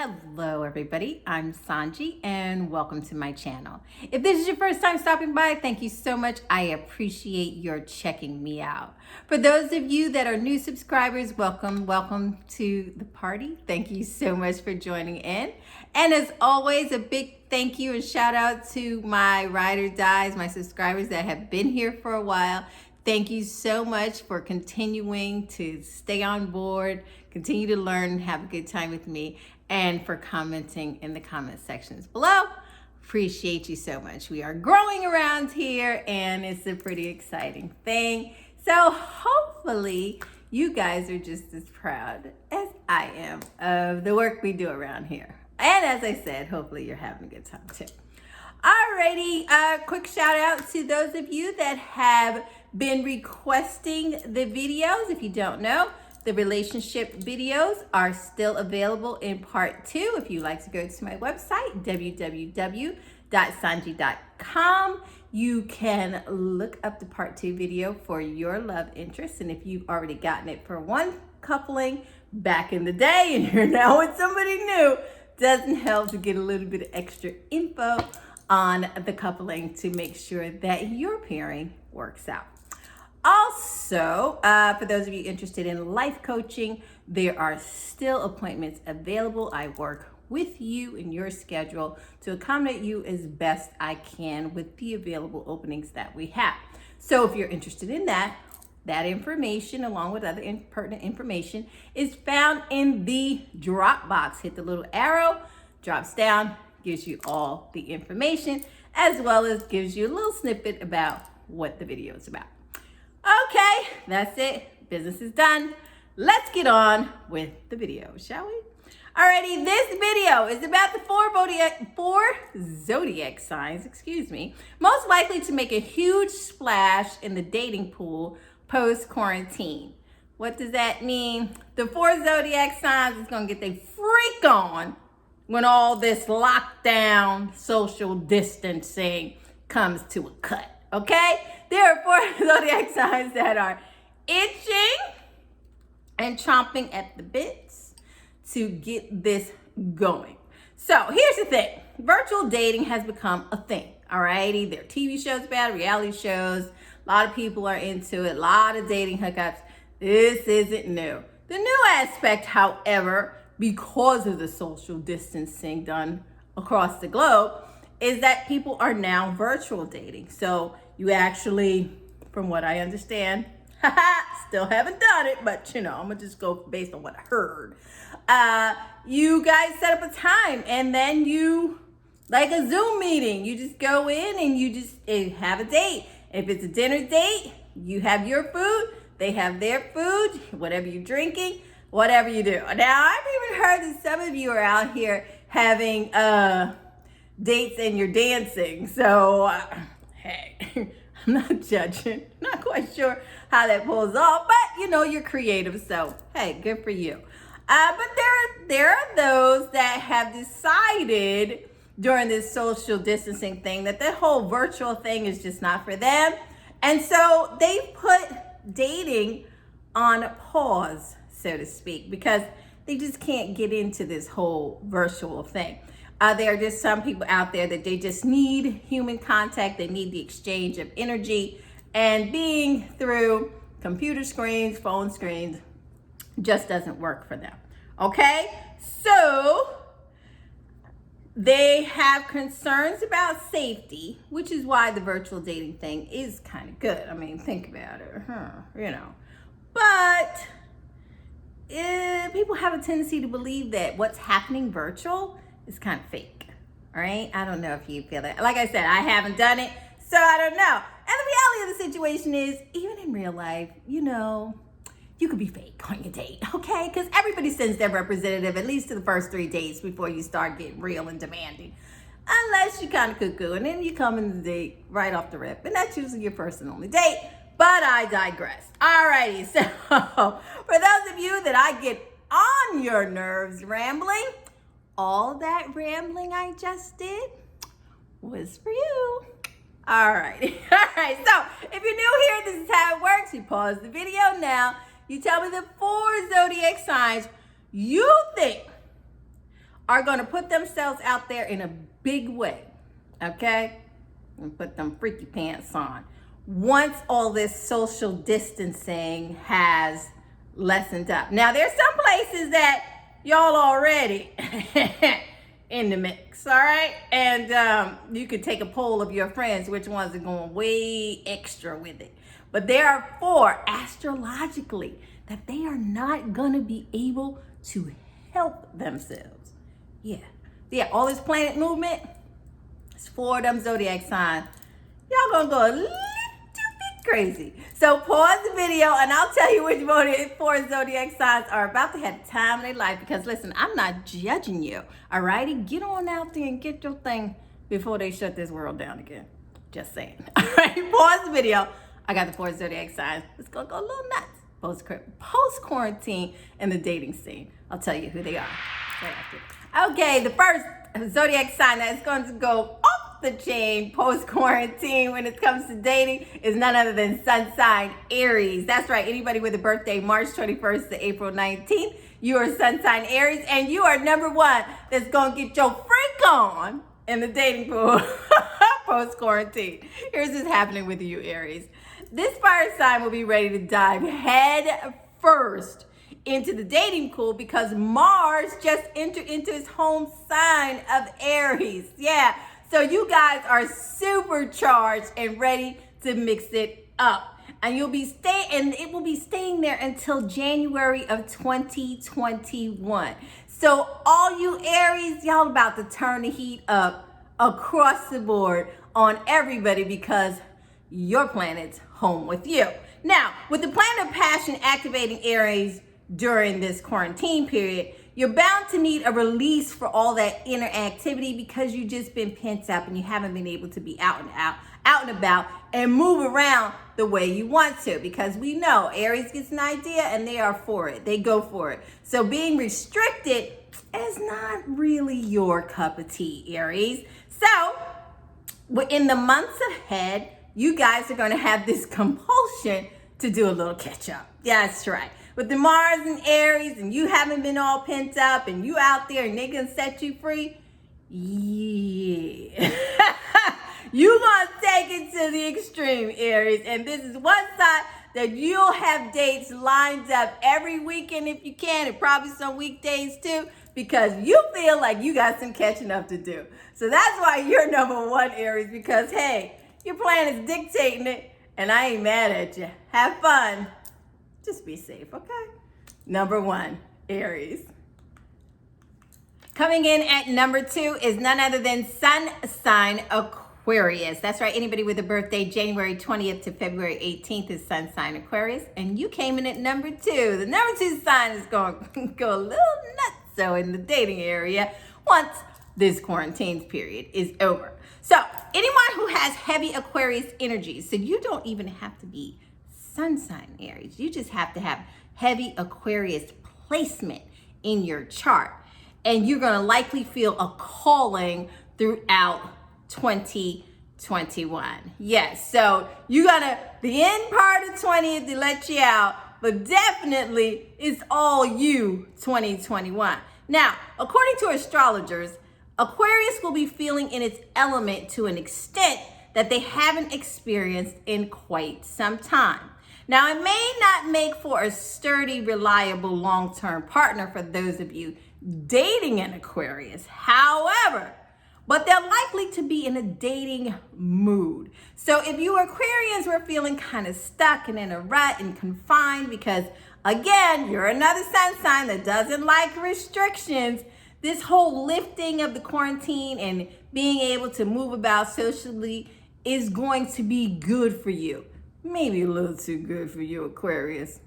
Hello everybody, I'm Sanji and welcome to my channel. If this is your first time stopping by, thank you so much. I appreciate your checking me out. For those of you that are new subscribers, welcome to the party. Thank you so much for joining in. And as always, a big thank you and shout out to my ride or dies, my subscribers that have been here for a while. Thank you so much for continuing to stay on board, continue to learn, and have a good time with me, and for commenting in the comment sections below. Appreciate you so much. We are growing around here and it's a pretty exciting thing. So hopefully you guys are just as proud as I am of the work we do around here. And as I said, hopefully you're having a good time too. Alrighty, quick shout out to those of you that have been requesting the videos. If you don't know, the relationship videos are still available in part 2. If you'd like to go to my website, www.sanji.com, you can look up the part 2 video for your love interest. And if you've already gotten it for one coupling back in the day and you're now with somebody new, doesn't help to get a little bit of extra info on the coupling to make sure that your pairing works out. Also, for those of you interested in life coaching, there are still appointments available. I work with you in your schedule to accommodate you as best I can with the available openings that we have. So if you're interested in that information along with other pertinent information is found in the drop box. Hit the little arrow, drops down, gives you all the information, as well as gives you a little snippet about what the video is about. Okay, that's it. Business is done. Let's get on with the video, shall we? Alrighty, this video is about the four zodiac signs, most likely to make a huge splash in the dating pool post-quarantine. What does that mean? The 4 zodiac signs is going to get their freak on when all this lockdown, social distancing comes to a cut, okay? There are 4 zodiac signs that are itching and chomping at the bits to get this going. So here's the thing. Virtual dating has become a thing, all righty? There are TV shows about it, reality shows. A lot of people are into it. A lot of dating hookups. This isn't new. The new aspect, however, because of the social distancing done across the globe, is that people are now virtual dating. So you actually, from what I understand, still haven't done it, but I'm gonna just go based on what I heard. You guys set up a time and then you, like a Zoom meeting, you just go in and you just have a date. If it's a dinner date, you have your food, they have their food, whatever you're drinking, whatever you do. Now, I've even heard that some of you are out here having dates and you're dancing. So, hey, I'm not judging. Not quite sure how that pulls off, but you're creative. So, hey, good for you. But there are those that have decided during this social distancing thing that the whole virtual thing is just not for them. And so they put dating on pause, so to speak, because they just can't get into this whole virtual thing. There are just some people out there that they just need human contact. They need the exchange of energy, and being through computer screens, phone screens, just doesn't work for them. Okay? So they have concerns about safety, which is why the virtual dating thing is kind of good. I mean, think about it, But people have a tendency to believe that what's happening virtual is kind of fake. All right? I don't know if you feel that. Like I said, I haven't done it, so I don't know. And the reality of the situation is, even in real life, you could be fake on your date, okay? Because everybody sends their representative at least to the first 3 dates before you start getting real and demanding. Unless you kind of cuckoo, and then you come in the date right off the rip. And that's usually your first and only date. But I digress. Alrighty, so for those of you that I get on your nerves rambling, all that rambling I just did was for you. All right. So if you're new here, this is how it works. You pause the video now. You tell me the 4 zodiac signs you think are going to put themselves out there in a big way, okay? And put them freaky pants on. Once all this social distancing has lessened up. Now, there's some places that y'all already in the mix, all right? And you could take a poll of your friends, which ones are going way extra with it. But there are 4 astrologically that they are not going to be able to help themselves. Yeah, all this planet movement, it's 4 of them zodiac signs. Y'all gonna go a little bit crazy. So pause the video and I'll tell you which one of the 4 zodiac signs are about to have the time of their life. Because listen, I'm not judging you, all righty? Get on out there and get your thing before they shut this world down again. Just saying. All right, pause the video. I got the 4 zodiac signs. It's gonna go a little nuts. Post-quarantine and the dating scene. I'll tell you who they are right after. Okay, the first zodiac sign that is going to go off the chain post-quarantine when it comes to dating is none other than sun sign Aries. That's right, anybody with a birthday March 21st to April 19th, you are sun sign Aries, and you are number 1 that's going to get your freak on in the dating pool post-quarantine. Here's what's happening with you, Aries. This fire sign will be ready to dive head first into the dating pool because Mars just entered into his home sign of Aries. Yeah, so you guys are supercharged and ready to mix it up. And it will be staying there until January of 2021. So all you Aries, y'all about to turn the heat up across the board on everybody because your planet's home with you. Now, with the planet of passion activating Aries during this quarantine period, you're bound to need a release for all that inner activity because you've just been pent up and you haven't been able to be out and about and move around the way you want to, because we know Aries gets an idea and they are for it. They go for it. So being restricted is not really your cup of tea, Aries. So in the months ahead, you guys are going to have this compulsion to do a little catch up. Yeah, that's right. With the Mars and Aries and you haven't been all pent up and you out there and they gonna set you free, yeah. You gonna take it to the extreme, Aries. And this is one side that you'll have dates lined up every weekend if you can, and probably some weekdays too, because you feel like you got some catching up to do. So that's why you're number 1, Aries, because hey, your plan is dictating it, and I ain't mad at you. Have fun. Just be safe, okay? Number 1, Aries. Coming in at number 2 is none other than sun sign Aquarius. That's right, anybody with a birthday January 20th to February 18th is sun sign Aquarius, and you came in at number 2. The number 2 sign is going to go a little nuts so in the dating area once this quarantine period is over. So anyone who has heavy Aquarius energy, so you don't even have to be sun sign Aries, you just have to have heavy Aquarius placement in your chart, and you're going to likely feel a calling throughout 2021. Yes, so you gotta, the end part of 20 to let you out, but definitely it's all you 2021. Now, according to astrologers, Aquarius will be feeling in its element to an extent that they haven't experienced in quite some time. Now, it may not make for a sturdy, reliable, long-term partner for those of you dating an Aquarius. However, but they're likely to be in a dating mood. So if you Aquarians were feeling kind of stuck and in a rut and confined because, again, you're another sun sign that doesn't like restrictions, this whole lifting of the quarantine and being able to move about socially is going to be good for you. Maybe a little too good for you, Aquarius,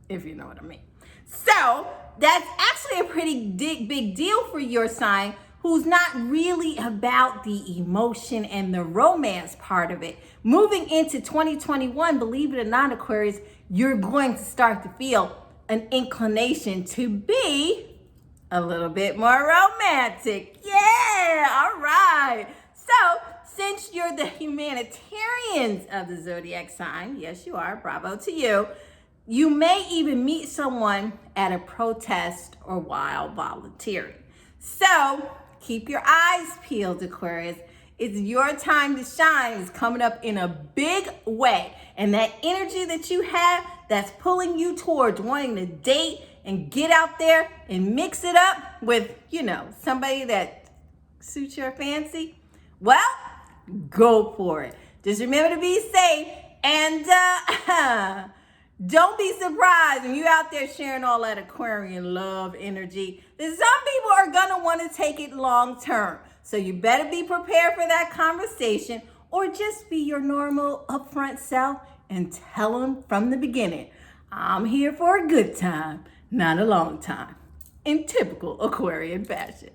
if you know what I mean. So that's actually a pretty big deal for your sign, who's not really about the emotion and the romance part of it. Moving into 2021, believe it or not, Aquarius, you're going to start to feel an inclination to be a little bit more romantic. Yeah, all right. So since you're the humanitarians of the zodiac sign, yes, you are, bravo to you, you may even meet someone at a protest or while volunteering. So keep your eyes peeled, Aquarius. It's your time to shine. It's coming up in a big way. And that energy that you have that's pulling you towards wanting to date and get out there and mix it up with, somebody that suits your fancy. Well, go for it. Just remember to be safe and don't be surprised when you're out there sharing all that Aquarian love energy that some people are going to want to take it long term. So you better be prepared for that conversation or just be your normal upfront self and tell them from the beginning, I'm here for a good time, not a long time. In typical Aquarian fashion.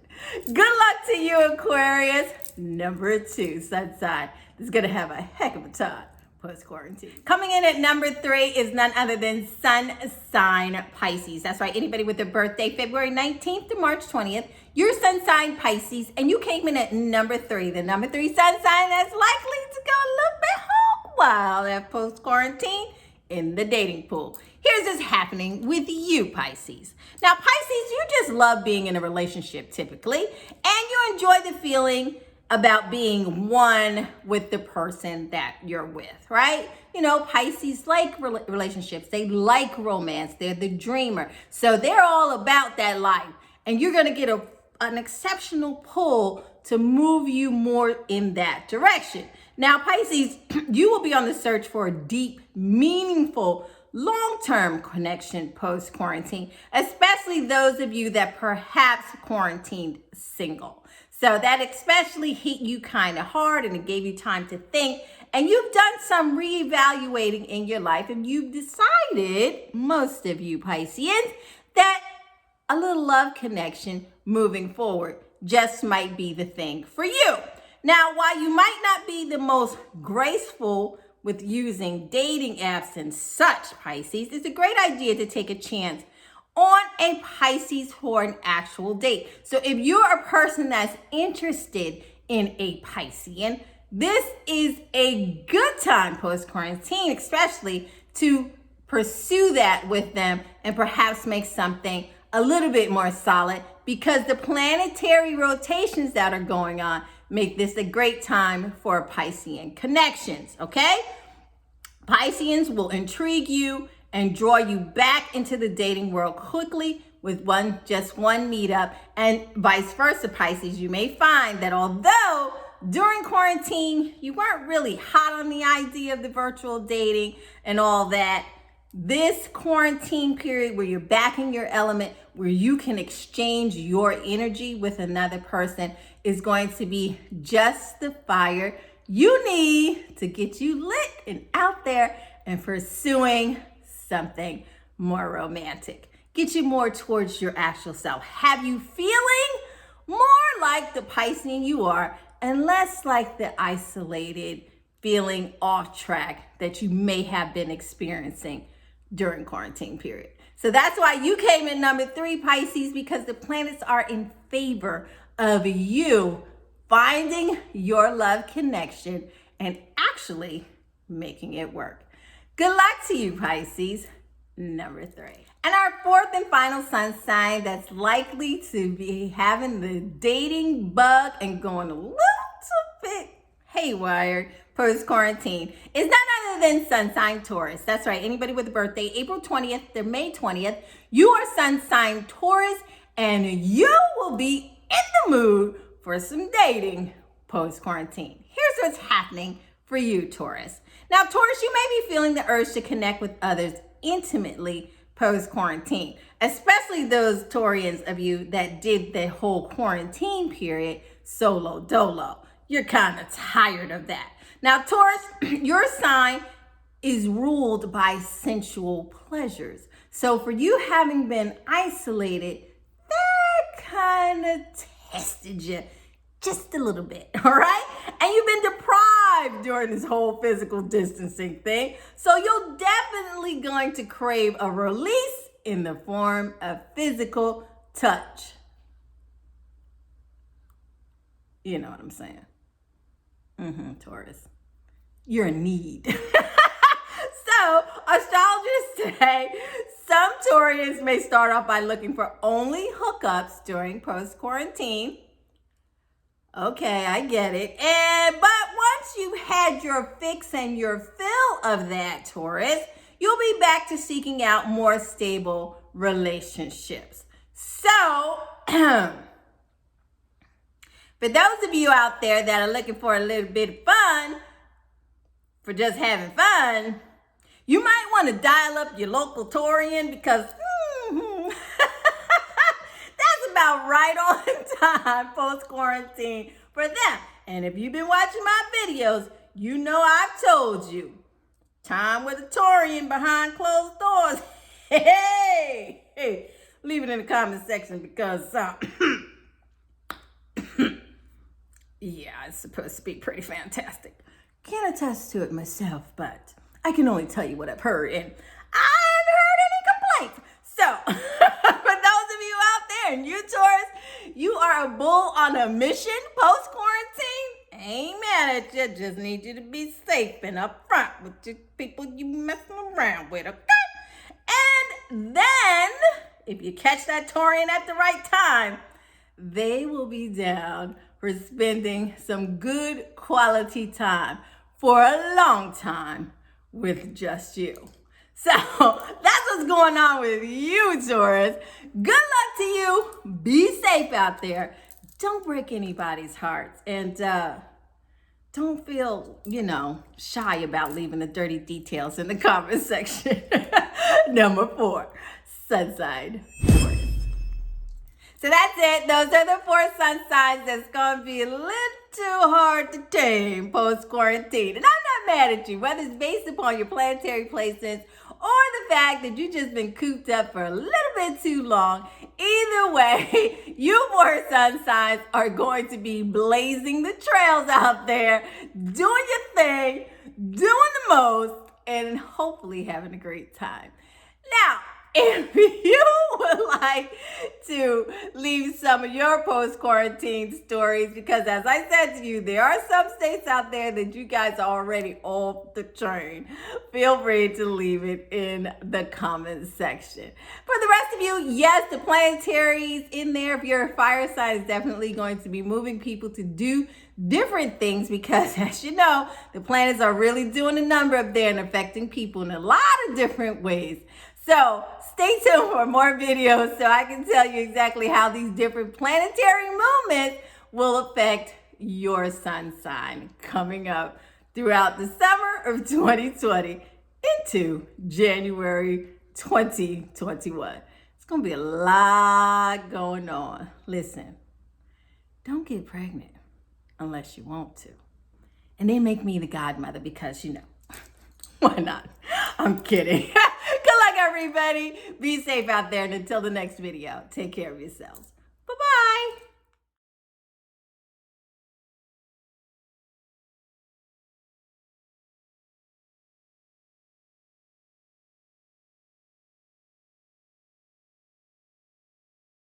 Good luck to you, Aquarius. Number 2, sun sign. This is going to have a heck of a time post-quarantine. Coming in at number 3 is none other than sun sign Pisces. That's right, anybody with a birthday February 19th to March 20th, your sun sign Pisces, and you came in at number 3. The number 3 sun sign that's likely to go a little bit hog wild at post-quarantine in the dating pool. Here's what's happening with you, Pisces. Now, Pisces, you just love being in a relationship typically, and you enjoy the feeling about being one with the person that you're with, right? Pisces like relationships. They like romance. They're the dreamer. So they're all about that life. And you're going to get an exceptional pull to move you more in that direction. Now, Pisces, you will be on the search for a deep, meaningful, long-term connection post-quarantine, especially those of you that perhaps quarantined single. So that especially hit you kind of hard and it gave you time to think. And you've done some reevaluating in your life and you've decided, most of you Pisceans, that a little love connection moving forward just might be the thing for you. Now, while you might not be the most graceful with using dating apps and such, Pisces, it's a great idea to take a chance on a Pisces for an actual date. So if you're a person that's interested in a Piscean, this is a good time post-quarantine, especially to pursue that with them and perhaps make something a little bit more solid because the planetary rotations that are going on make this a great time for Piscean connections, okay? Pisceans will intrigue you and draw you back into the dating world quickly with just one meetup, and vice versa, Pisces. You may find that although during quarantine, you weren't really hot on the idea of the virtual dating and all that, this quarantine period where you're back in your element, where you can exchange your energy with another person is going to be just the fire you need to get you lit and out there and pursuing something more romantic. Get you more towards your actual self. Have you feeling more like the Piscean you are and less like the isolated feeling off track that you may have been experiencing during quarantine period. So that's why you came in number 3, Pisces, because the planets are in favor of you finding your love connection and actually making it work. Good luck to you, Pisces, number 3. And our 4th and final sun sign that's likely to be having the dating bug and going a little bit haywire post-quarantine is none other than sun sign Taurus. That's right, anybody with a birthday April 20th to May 20th, you are sun sign Taurus and you will be in the mood for some dating post-quarantine. Here's what's happening for you, Taurus. Now, Taurus, you may be feeling the urge to connect with others intimately post-quarantine, especially those Taurians of you that did the whole quarantine period solo dolo. You're kind of tired of that. Now, Taurus, your sign is ruled by sensual pleasures. So for you having been isolated, that kind of tested you just a little bit, all right? And you've been deprived during this whole physical distancing thing. So you're definitely going to crave a release in the form of physical touch. You know what I'm saying? Taurus. You're in need. So astrologers say Some Taurians may start off by looking for only hookups during post-quarantine. Okay, I get it. But once you've had your fix and your fill of that, Taurus, you'll be back to seeking out more stable relationships. So, for those of you out there that are looking for a little bit of fun, for just having fun, you might want to dial up your local Taurian because that's about right on time post-quarantine for them. And if you've been watching my videos, you know I've told you, time with a Taurian behind closed doors. Hey, leave it in the comment section because, yeah, it's supposed to be pretty fantastic. Can't attest to it myself, but I can only tell you what I've heard, and I haven't heard any complaints. So, for those of you out there, and you Taurus, you are a bull on a mission post-quarantine. Ain't mad at you, just need you to be safe and upfront with the people you messing around with, okay? And then, if you catch that Taurian at the right time, they will be down for spending some good quality time for a long time with just you. So that's what's going on with you, Taurus. Good luck to you. Be safe out there. Don't break anybody's hearts. And don't feel, shy about leaving the dirty details in the comment section. Number 4, sun sign, Taurus. So that's it. Those are the 4 sun signs that's going to be a little too hard to tame post-quarantine. And I'm not mad at you, whether it's based upon your planetary placements or the fact that you've just been cooped up for a little bit too long. Either way, you 4 sun signs are going to be blazing the trails out there, doing your thing, doing the most, and hopefully having a great time. Now, if you would like to leave some of your post-quarantine stories, because as I said to you, there are some states out there that you guys are already off the train, feel free to leave it in the comments section. For the rest of you, yes, the planetaries in there, if you're a fire sign, is definitely going to be moving people to do different things because, as you know, the planets are really doing a number up there and affecting people in a lot of different ways. So stay tuned for more videos so I can tell you exactly how these different planetary movements will affect your sun sign coming up throughout the summer of 2020 into January 2021. It's going to be a lot going on. Listen, don't get pregnant unless you want to. And they make me the godmother because, why not? I'm kidding. Good luck, everybody. Be safe out there. And until the next video, take care of yourselves.